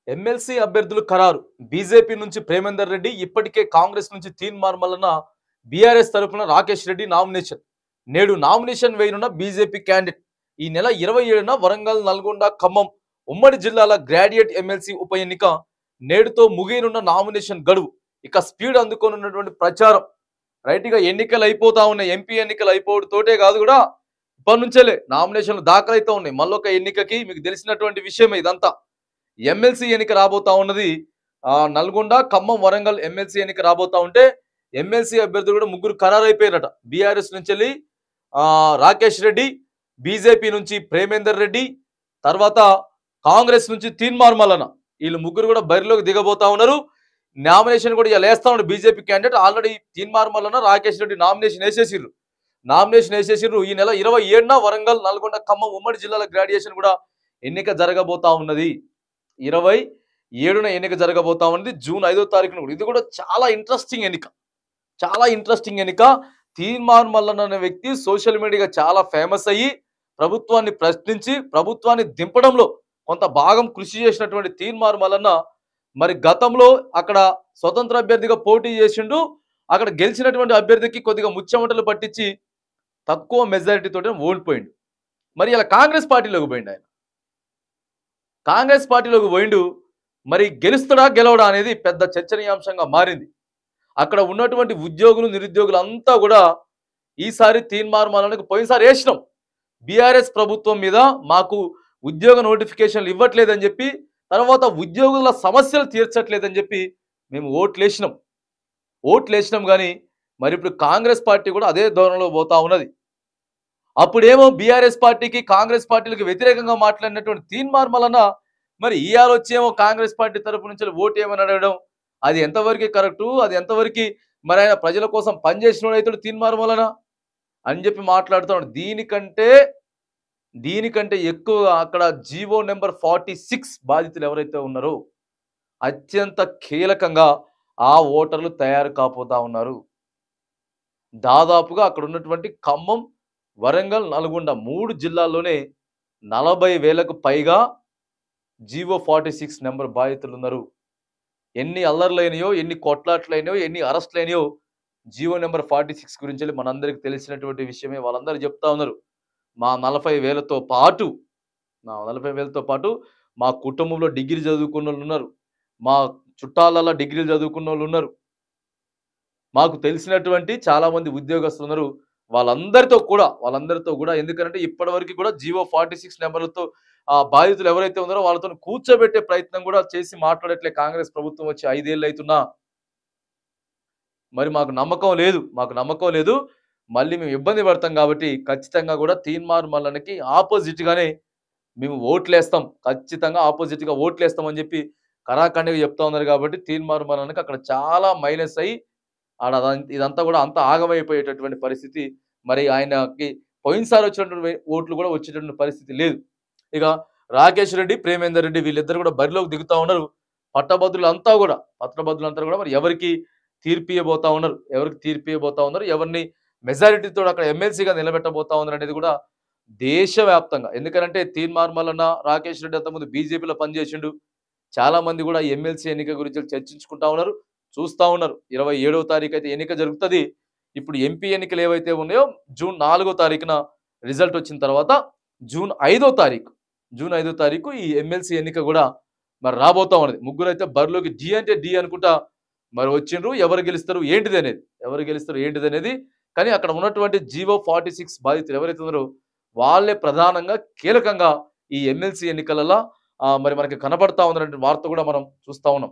MLC అభ్యర్థులు ఖరారు. BJP నుంచి ప్రేమేందర్ రెడ్డి, ఇప్పటికే కాంగ్రెస్ నుంచి తీన్మార్ మల్లన్న, బీఆర్ఎస్ తరపున రాకేష్ రెడ్డి నామినేషన్. నేడు నామినేషన్ వేయనున్న బీజేపీ క్యాండిడేట్. ఈ నెల 27న వరంగల్, నల్గొండ, ఖమ్మం ఉమ్మడి జిల్లాల గ్రాడ్యుయేట్ ఎమ్మెల్సీ ఉప ఎన్నిక నేడుతో ముగియనున్న నామినేషన్ గడువు. ఇక స్పీడ్ అందుకోనున్నటువంటి ప్రచారం. రైట్, ఇక ఎన్నికలు అయిపోతా ఉన్నాయి. ఎంపీ ఎన్నికలు అయిపోవడంతోటే కాదు కూడా ఇప్పటి నుంచేలే నామినేషన్లు దాఖలైతా ఉన్నాయి. మళ్ళొక ఎన్నికకి మీకు తెలిసినటువంటి విషయమే ఇదంతా. ఎమ్మెల్సీ ఎన్నిక రాబోతా ఉన్నది. నల్గొండ, ఖమ్మం, వరంగల్ ఎమ్మెల్సీ ఎన్నిక రాబోతా ఉంటే ఎమ్మెల్సీ అభ్యర్థులు కూడా ముగ్గురు ఖరారైపోయారట. బీఆర్ఎస్ నుంచి వెళ్ళి రాకేష్ రెడ్డి, బీజేపీ నుంచి ప్రేమేందర్ రెడ్డి, తర్వాత కాంగ్రెస్ నుంచి తీన్మార్ మల్లన్న, వీళ్ళు ముగ్గురు కూడా బరిలోకి దిగబోతా ఉన్నారు. నామినేషన్ కూడా ఇలా వేస్తా ఉన్నారు. BJP candidate already Teenmar Mallanna, Rakesh Reddy nomination వేసేసిర్రు. ఈ నెల 27న వరంగల్, నల్గొండ, ఖమ్మం ఉమ్మడి జిల్లాల గ్రాడ్యుయేషన్ కూడా ఎన్నిక జరగబోతా ఉన్నది. 27న ఎన్నిక జరగబోతా ఉన్నది. జూన్ 5వ తారీఖున కూడా. ఇది కూడా చాలా ఇంట్రెస్టింగ్ ఎన్నిక. తీన్మార్ మల్లన్న అనే వ్యక్తి సోషల్ మీడియాగా చాలా ఫేమస్ అయ్యి ప్రభుత్వాన్ని ప్రశ్నించి ప్రభుత్వాన్ని దింపడంలో కొంత భాగం కృషి చేసినటువంటి తీన్మార్ మల్లన్న మరి గతంలో అక్కడ స్వతంత్ర అభ్యర్థిగా పోటీ చేసిండు. అక్కడ గెలిచినటువంటి అభ్యర్థికి కొద్దిగా ముచ్చెమటలు పట్టించి తక్కువ మెజారిటీతో ఓడిపోయిండు. మరి ఇలా కాంగ్రెస్ పార్టీలోకి పోయిండు. మరి గెలుస్తాడా గెలవడా అనేది పెద్ద చర్చనీయాంశంగా మారింది. అక్కడ ఉన్నటువంటి ఉద్యోగులు, నిరుద్యోగులు అంతా కూడా ఈసారి తీన్మార్ మల్లన్నకు పోయినసారి వేసినాం. బీఆర్ఎస్ ప్రభుత్వం మీద మాకు ఉద్యోగ నోటిఫికేషన్లు ఇవ్వట్లేదని చెప్పి, తర్వాత ఉద్యోగుల సమస్యలు తీర్చట్లేదని చెప్పి మేము ఓట్లేసినాం కానీ మరి ఇప్పుడు కాంగ్రెస్ పార్టీ కూడా అదే ధోరణిలో పోతా ఉన్నది. అప్పుడేమో బీఆర్ఎస్ పార్టీకి, కాంగ్రెస్ పార్టీలకు వ్యతిరేకంగా మాట్లాడినటువంటి తీన్మార్ మల్లన్న మరి ఇవాళ వచ్చేమో కాంగ్రెస్ పార్టీ తరపు నుంచి ఓటు ఏమని అడగడం, అది ఎంతవరకు కరెక్టు, అది ఎంతవరకు మరి ఆయన ప్రజల కోసం పనిచేసిన అయితే తీన్మార్ మల్లన్న అని చెప్పి మాట్లాడుతున్నాడు. దీనికంటే ఎక్కువగా అక్కడ జీవో నెంబర్ 46 బాధితులు ఎవరైతే ఉన్నారో అత్యంత కీలకంగా ఆ ఓటర్లు తయారు కాపోతా ఉన్నారు. దాదాపుగా అక్కడ ఉన్నటువంటి ఖమ్మం, వరంగల్, నల్గొండ 3 జిల్లాల్లోనే 40,000కు పైగా జీవో 46 నెంబర్ బాధితులు ఉన్నారు. ఎన్ని అల్లర్లైనయో, ఎన్ని కొట్లాట్లైనయో, ఎన్ని అరెస్ట్లైనయో జీవో నెంబర్ 46 గురించి మనందరికి తెలిసినటువంటి విషయమే. వాళ్ళందరూ చెప్తా ఉన్నారు, మా 40,000తో పాటు మా కుటుంబంలో డిగ్రీ చదువుకున్న వాళ్ళు ఉన్నారు, మా చుట్టాలలో డిగ్రీలు చదువుకున్న వాళ్ళు ఉన్నారు, మాకు తెలిసినటువంటి చాలా మంది ఉద్యోగస్తులు ఉన్నారు. వాళ్ళందరితో కూడా ఎందుకంటే ఇప్పటివరకు కూడా జీవో 46 నెంబర్లతో బాధితులు ఎవరైతే ఉన్నారో వాళ్ళతో కూర్చోబెట్టే ప్రయత్నం కూడా చేసి మాట్లాడట్లే కాంగ్రెస్ ప్రభుత్వం వచ్చి 5 ఏళ్ళు అవుతున్నా. మరి మాకు నమ్మకం లేదు, మళ్ళీ మేము ఇబ్బంది పడతాం కాబట్టి ఖచ్చితంగా కూడా తీన్మార్ మల్లన్నకి ఆపోజిట్ గానే మేము ఓట్లేస్తాం, ఖచ్చితంగా ఆపోజిట్ గా ఓట్లేస్తామని చెప్పి కరాఖండిగా చెప్తా ఉన్నారు. కాబట్టి తీన్మార్ మల్లన్నకి అక్కడ చాలా మైనస్ అయ్యి ఇదంతా కూడా అంత ఆగమైపోయేటటువంటి పరిస్థితి. మరి ఆయనకి పోయినసారి వచ్చినటువంటి ఓట్లు కూడా వచ్చేటటువంటి పరిస్థితి లేదు. ఇక రాకేష్ రెడ్డి, ప్రేమేందర్ రెడ్డి వీళ్ళిద్దరు కూడా బరిలోకి దిగుతా ఉన్నారు. పట్టభద్రులంతా కూడా మరి ఎవరికి తీర్పు ఇవ్వబోతా ఉన్నారు, ఎవరిని మెజారిటీతో అక్కడ ఎమ్మెల్సీగా నిలబెట్టబోతా ఉన్నారు అనేది కూడా దేశవ్యాప్తంగా. ఎందుకంటే తీన్మార్ మల్లన్న, రాకేష్ రెడ్డి అంతకుముందు బీజేపీలో పనిచేసిండు. చాలా మంది కూడా ఎమ్మెల్సీ ఎన్నిక గురించి చర్చించుకుంటా ఉన్నారు, చూస్తా ఉన్నారు. 27వ తారీఖు అయితే ఎన్నిక జరుగుతుంది. ఇప్పుడు ఎంపీ ఎన్నికలు ఏవైతే ఉన్నాయో జూన్ 4వ తారీఖున రిజల్ట్ వచ్చిన తర్వాత జూన్ 5వ తారీఖు ఈ ఎమ్మెల్సీ ఎన్నిక కూడా మరి రాబోతా ఉన్నది. ముగ్గురు అయితే బరిలోకి డి అంటే డి అనుకుంటా మరి వచ్చిండ్రు. ఎవరు గెలుస్తారు ఏంటిది అనేది కానీ అక్కడ ఉన్నటువంటి జీవో 46 బాధితులు ఎవరైతే ఉన్నారో వాళ్ళే ప్రధానంగా కీలకంగా ఈ ఎమ్మెల్సీ ఎన్నికలలో మరి మనకి కనబడతా ఉన్నటువంటి వార్త కూడా మనం చూస్తా ఉన్నాం.